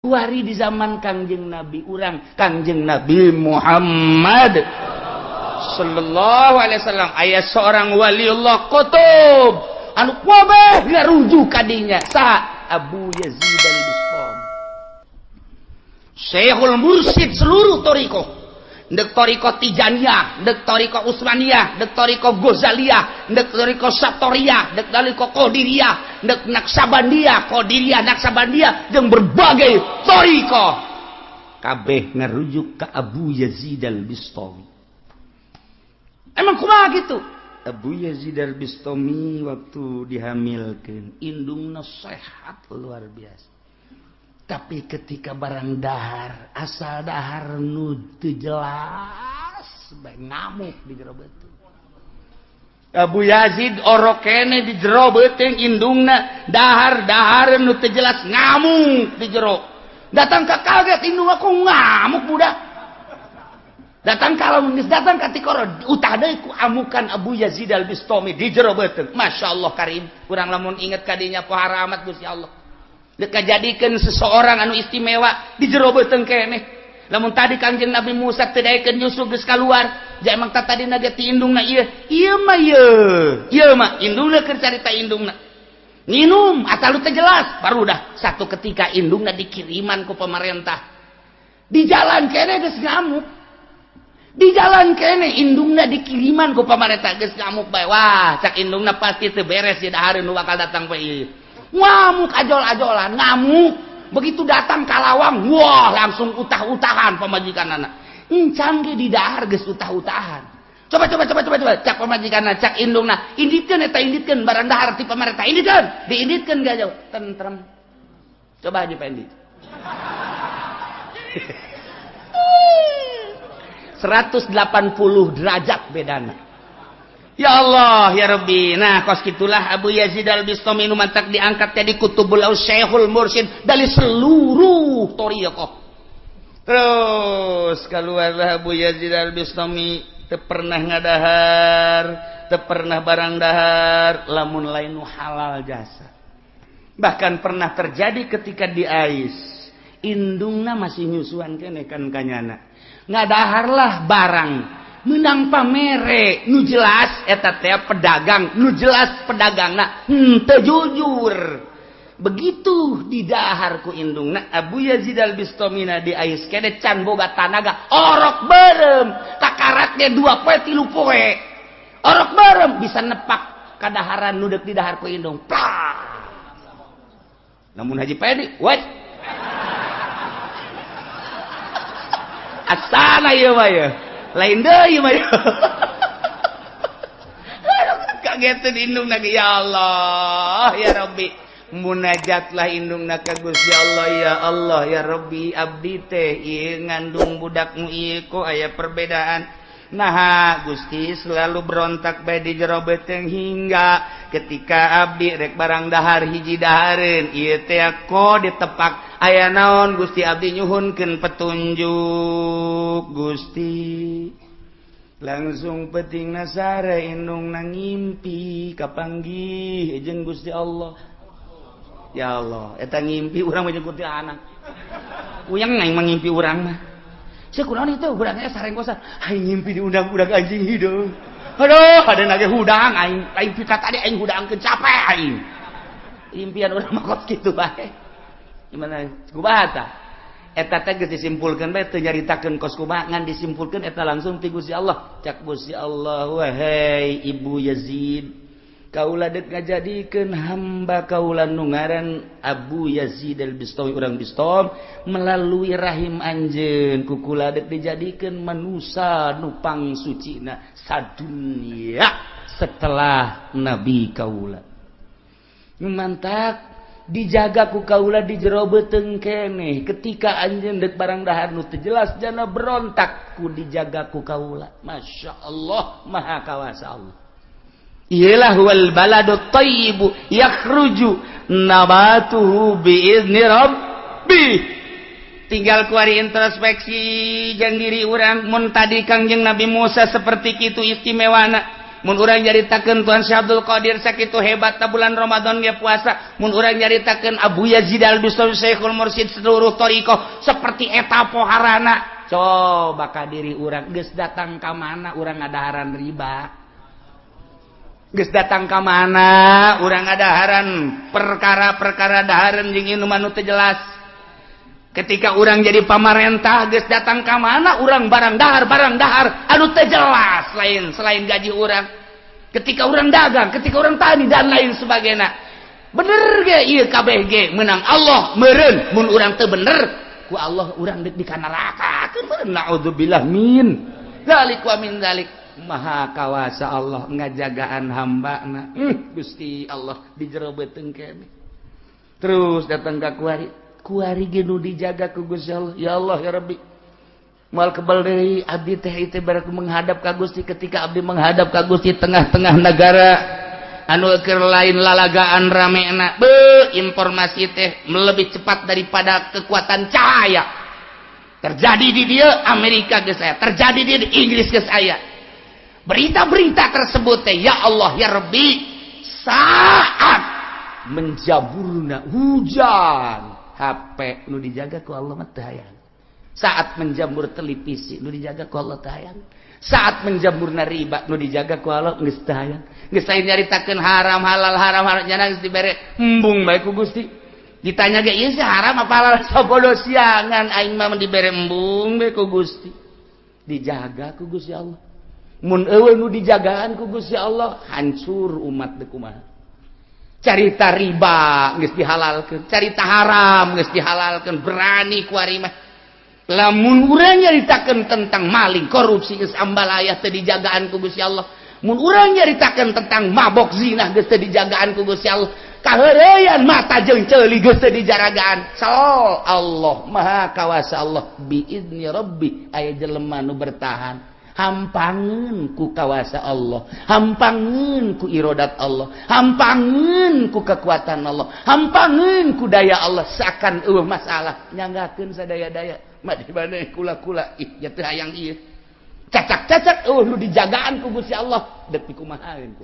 hari di zaman Kangjeng Nabi urang Kangjeng Nabi Muhammad sallallahu alaihi wasallam aya seorang waliullah qutub anu kabeh ngarujuk kadinya saha Abu Yazid al-Bistami Syekhul Mursyid seluruh thariqah dek thariqah Tijaniyah dek thariqah Utsmaniyah dek thariqah Ghazaliyah dek thariqah Satoriyah dek thariqah Qadiriyah dek Naksabandiyah Qadiriyah Naksabandiyah jeung berbagai thariqah kabeh ngarujuk ka Abu Yazid al-Bistami. Emang kumaha gitu? Abu Yazid al-Bistami waktu dihamilkeun indungna sehat luar biasa. Tapi ketika barang dahar, asal dahar nu teu jelas, bae ngamuk di jero beuteung. Abu Yazid orok kene di jero beuteung indungna dahar nu teu jelas ngamuk di jero. Datang ka kaget indungna kok ngamuk budak. Datang kalau geus datang ka tikoro utah deui ku amukan Abu Yazid al-Bistami di jero beuteung. Masyaallah karim, urang lamun inget kadinya pohara amat Gusti Allah. Deka jadikeun seseorang anu istimewa di jero beuteung keneh. Lamun tadi Kangjeng Nabi Musa teu daekeun Yusuf geus kaluar, ja emang tadina ge ti indungna ieu. Ieu mah indungna keur carita indungna. Nginum atalu teu jelas, baru dah satu ketika indungna dikiriman ku pemerintah. Di jalan keneh geus ngamuk. Di jalan keneh indungna dikiriman ku pemerintah geus ngamuk bae. Wah, cak indungna pasti teu beres di dahareun nu bakal datang bae ieu. Ngamuk ajol-ajolan, ngamuk. Begitu datang kalawang, wah langsung utah-utahan pemajikanana. Encan ge di dahar geus utah-utahan. Coba. Cak pemajikanana, cak indungna, inditkeun eta inditkeun barang dahar ti pamarentah, inditkeun. Diinditkeun ge jauh, tentrem. Coba Haji Pendi. 180 derajat bedana. Ya Allah, ya Rabbi. Nah, kos gitulah Abu Yazid al-Bistami nu mantak diangkat jadi kutubul Syekhul Mursyid dari seluruh thariqah. Terus keluarlah Abu Yazid al-Bistami teu pernah ngadahar, teu pernah barang dahar lamun lain nu halal jasa. Bahkan pernah terjadi ketika di Ais, indungna masih nyusuan keneh kan kanyana. Ngadaharlah barang menang pamere nu jelas eta teh pedagang nu jelas pedagangna teu jujur begitu didahar ku indungna Abu Yazid al-Bistami di Ais kene can boga tanaga orok beureum kakaratnya 2 poe 3 poe orok beureum bisa nepak kadaharan nu deuk didahar ku indung namun Haji Pedi wes asana ieu mah ya lain deui mah kageteun indungna ya Allah ya Rabbi munajatlah indungna ka Gusti Allah ya Rabbi abdi teh ieu ngandung budakmu ieu kok aya perbedaan nah Gusti selalu berontak bae di jero beuteung hingga ketika abdi rek barang dahar hiji dahareun ieu teh kok ditepak aya naon Gusti abdi nyuhunkeun petunjuk Gusti langsung petingna sare indungna ngimpi kapanggih jeung Gusti Allah ya Allah eta ngimpi urang mah jeung kuntilanak uyang aing mangimpi urang mah sakunaon itu budaknya sarengkosan aing ngimpi diundang budak anjing hideung aduh hadeuna ge hudang aing pika tadi aing hudangkeun capek aing impian urang mah kos kitu bae gimana kumaha tah eta teh geus disimpulkeun bae teu nyaritakeun kos kumaha ngan disimpulkeun eta langsung ti Gusti Allah cak Gusti Allah wahai Ibu Yazid kaula deuk ngajadikeun hamba kaula nu ngaran Abu Yazid al-Bistami urang Bistom melalui rahim anjeun ku kula deuk dijadikeun manusia nu pangsucina sadunya setelah nabi kaula mantak dijaga ku kaula di jero beuteung keneh ketika anjeun deuk barang dahar nu teu jelas jana berontak ku dijaga ku kaula masyaallah maha kawasa Allah ialah wal baladut thayyibu yakhruju nabatuhu biizni rabbi tinggal kuari introspeksi jeung diri urang mun tadi Kangjeng Nabi Musa seperti kitu istimewana mun urang nyaritakeun Tuan Syekh Abdul Qadir sakitu hebat ta bulan Ramadan ge puasa, mun urang nyaritakeun Abu Yazid Al-Bistami Syekhul Mursyid seluruh thariqah seperti eta poharana. Coba ka diri urang geus datang ka mana urang ngadaharan riba. Geus datang ka mana urang ngadaharan perkara-perkara dahareun jeung ieu manu teu jelas. Ketika urang jadi pamarentah geus datang ka mana urang barang dahar anu teu jelas lain selain gaji urang. Ketika urang dagang, ketika urang tani dan lain sebagainya. Bener ge ieu kabeh ge meunang Allah meureun mun urang teu bener ku Allah urang deuk dikanarakakeun meureun naudzubillah min dzalik wa min dzalik. Maha kawasa Allah ngajagaan hambana. Gusti Allah dijerobeuteun kene. Terus datang ka kuari ge nu dijaga ku Gusti Allah. Ya Allah ya Rabbi. Moal kebal deui abdi teh ieu barak menghadap ka Gusti. Ketika abdi menghadap ka Gusti tengah-tengah negara anu keur lain lalagaan ramena. Informasi teh lebih cepat daripada kekuatan cahaya. Terjadi di dia Amerika geus aya, terjadi di Inggris geus aya. Berita-berita tersebut ya Allah ya Rabbi saat menjaburna hujan HP nu dijaga ku Allah mah teu hayang. Saat menjamur televisi nu dijaga ku Allah teu hayang. Saat menjamurna riba nu dijaga ku Allah geus teu hayang. Geus aya nyaritakeun haram halal nya geus dibere embung bae ku Gusti. Ditanya ge ieu haram apa halal sabodo siangan aing mah dibere embung bae ku Gusti. Dijaga ku Gusti Allah. Mun eueuh nu dijagaan ku Gusti Allah hancur umat teh kumaha. Carita riba geus dihalalkeun, carita haram geus dihalalkeun, berani ku ari mah. Lamun urang nyaritakeun tentang maling, korupsi geus ambalaya teu dijagaan ku Gusti Allah. Mun urang nyaritakeun tentang mabok zina geus teu dijagaan ku Gusti Allah. Kaheureyan mata jeung ceuli geus teu dijaragaan. Sal Allah Maha Kawasa Allah bi idzni Rabbi aya jelema nu bertahan. Hampangeun ku kawasa Allah, hampangeun ku irodat Allah, hampangeun ku kekuatan Allah, hampangeun ku daya Allah. Seakan masalah nyanggakeun sadaya-daya mah di maneh kula-kula ih ya teu hayang ieu cacak-cacak nu dijagaan ku Gusti Allah deuk kumahaeun ku.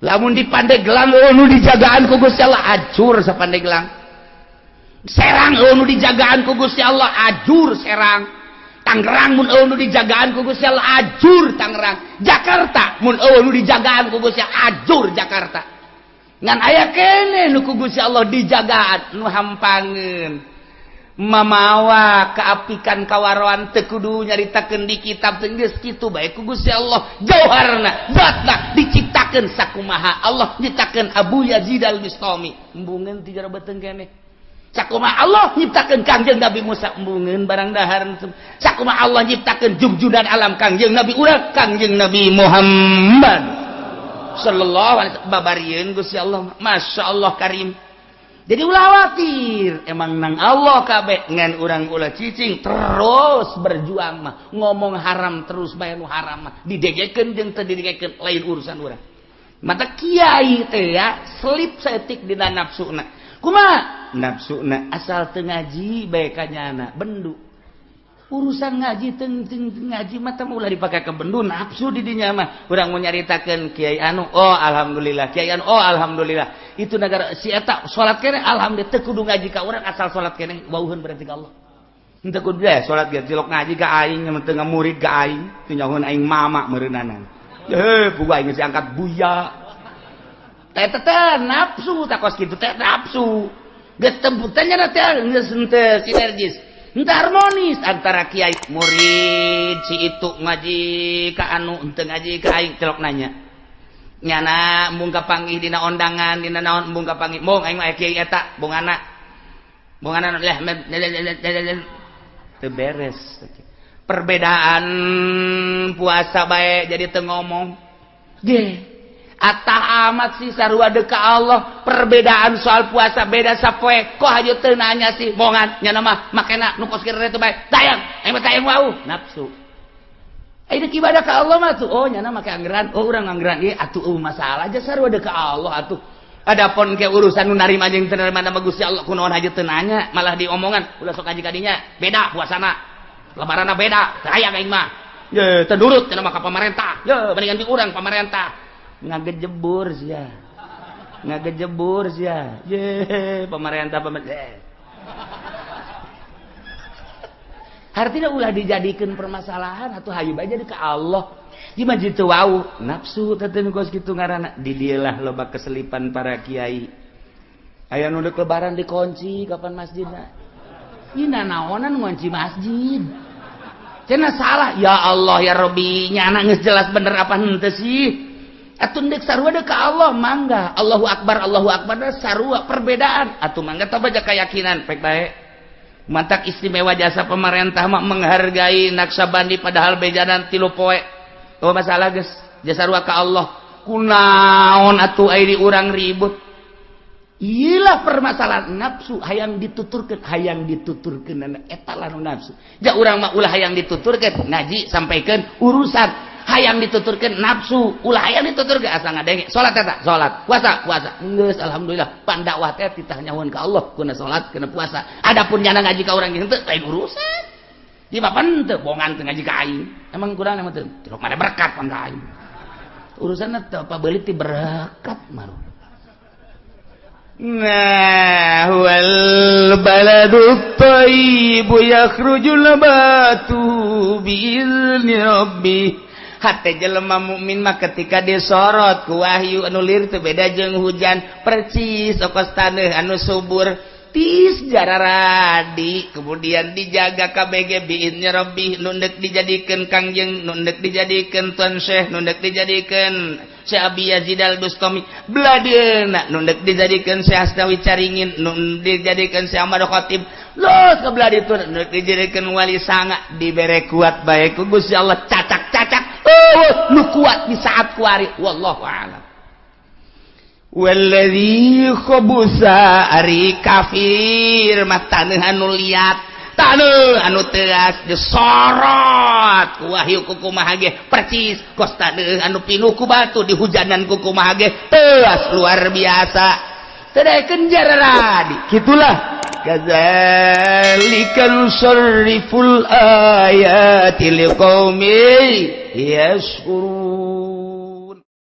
Lamun di Pandeglang nu dijagaan ku Gusti Allah ajur sa Pandeglang. Serang nu dijagaan ku Gusti Allah ajur Serang. Tangerang mun eueuh nu dijagaan ku Gusti Allah ajur Tangerang. Jakarta mun eueuh nu dijagaan ku Gusti Allah ajur Jakarta. Ngan aya kene nu ku Gusti Allah dijagaan nu hampangeun. Mamawa kaapikan kawaroan teu kudu nyaritakeun di kitab teh geus kitu bae ku Gusti Allah. Jauharna zatna diciptakeun sakumaha Allah nyiptakeun Abu Yazid Al-Bistami. Embungeun ti jarobeuteun kene. Sakumaha Allah nyiptakeun Kangjeng Nabi Musa embungeun barang dahar. Sakumaha Allah nyiptakeun junjunan alam Kangjeng Nabi urang Kangjeng Nabi Muhammad sallallahu alaihi wasallam babarieun Gusti Allah. Masyaallah karim. Jadi ulah khawatir emang nang Allah kabeh ngan urang ulah cicing terus berjuang mah ngomong haram terus bae nu haram mah didegekeun jeung teu didegekeun lain urusan urang. Mata kiai teh ya selip saeutik dina nafsuna. Kumaha nafsuna asal teu ngaji bae kanyana bendu. Urusan ngaji teu ngaji mah teh ulah dipake ke bendu nafsu di dinya mah. Urang mau nyaritakeun kiai anu oh alhamdulillah, kiai anu oh alhamdulillah. Itu negara si eta salat kene alhamdulillah teu kudu ngaji ka urang asal salat kene wauheun berarti ka Allah. Henteu kudu bae salat ge cilok ngaji ka aing mah teu ngamurid ka aing, teu nyahoan aing mama meureunanan. Puguh aing geus angkat buya. Eta teh nafsu takos kitu teh nafsu. Geus tembutannya teh geus henteu sinergis. Henteu harmonis antara kiai murid si itu ngaji ka anu henteu ngaji ka aing celok nanya. Nyana embung kapanggih dina ondangan dina naon embung kapanggih. Mong aing mah kiai eta bongana. Bongana leh teu beres. Perbedaan puasa bae jadi teu ngomong. Ge atah amat sih sarua deuk ka Allah perbedaan soal puasa beda sapoe kok hayu teu nanya sih mongan nya mah makena nu kos kira teh bae tayang emang tayang wau nafsu aya deuk ibadah ka Allah mah tuh oh nya make anggeran oh urang anggeran ieu atuh masalah aja sarua deuk ka Allah atuh adapun ke urusan nu narima jeung teu narima nama Gusti Allah kunaon hayu teu nanya malah diomongan ulah sok ngaji ka dinya beda puasana lebaranna beda hayang aing mah ye teu nurut cenah mah ka pamarentah ye mendingan di urang pamarentah ngagejebur sia ye pamarentah artinya ulah dijadikan permasalahan atau hayu aja ke Allah gimana jitu wau nafsu teten kos gitu ngaranna di dieulah loba keselipan para kiai aya nu deuk lebaran dikunci kapan masjidna ieu naonan ngunci masjid cenah salah ya Allah ya Rabbi nyana geus jelas bener apa henteu sih atuh deuk sarua deuk ka Allah mangga Allahu akbar sarua perbedaan atuh mangga teu baja keyakinan pek bae mantak istimewa jasa pemerintah mak menghargai Naksabandi padahal bejanan 3 poe oh masalah geus jasa sarua ka Allah kunaon atuh aya di urang ribut iyalah permasalahan nafsu hayang dituturkeun eta lanu nafsu ja urang mah ulah hayang dituturkeun ngaji sampaikeun urusan hayang dituturkeun nafsu ulah hayang dituturkeun asa ngadenge salat eta salat puasa geus alhamdulillah pandakwah teh titah nyahoan ka Allah kuna salat kuna puasa adapun nyana ngaji ka urang henteu lain urusan di papan teu bongan teu ngaji ka aing emang kurang emang teu rok mare berkat pan ka aing urusanna teu pabeuli ti berkat maru nah wal baladut thayyibu yakhrujul nabatu biizni rabbih hate jelema mukmin mah ketika disorot ku wahyu anu lir teu beda jeung hujan percis okos taneuh anu subur tis jararadi kemudian dijaga KBG biizni rabbih nu deuk dijadikeun kangjeng nu deuk dijadikeun tuan syekh nu deuk dijadikeun Syekh Abi Yazid Al-Bustami bladeuna nu deuk dijadikeun Syekh Asnawi Caringin nu dijadikeun Syekh Ahmad Khatib los ka bladitun nu dijadikeun wali sanga dibere kuat bae ku Gusti Allah cacak nu kuat di saat kuari wallahu a'lam walladzi khabusa ari kafir mah taneuh anu liat taneuh anu teas disorot ku wahyu ku kumaha ge percis kos taneuh anu pinuh ku batu dihujanan ku kumaha ge teas luar biasa teu daekeun jararadi kitulah kadzalika nusarriful ayati liqaumi yashkurun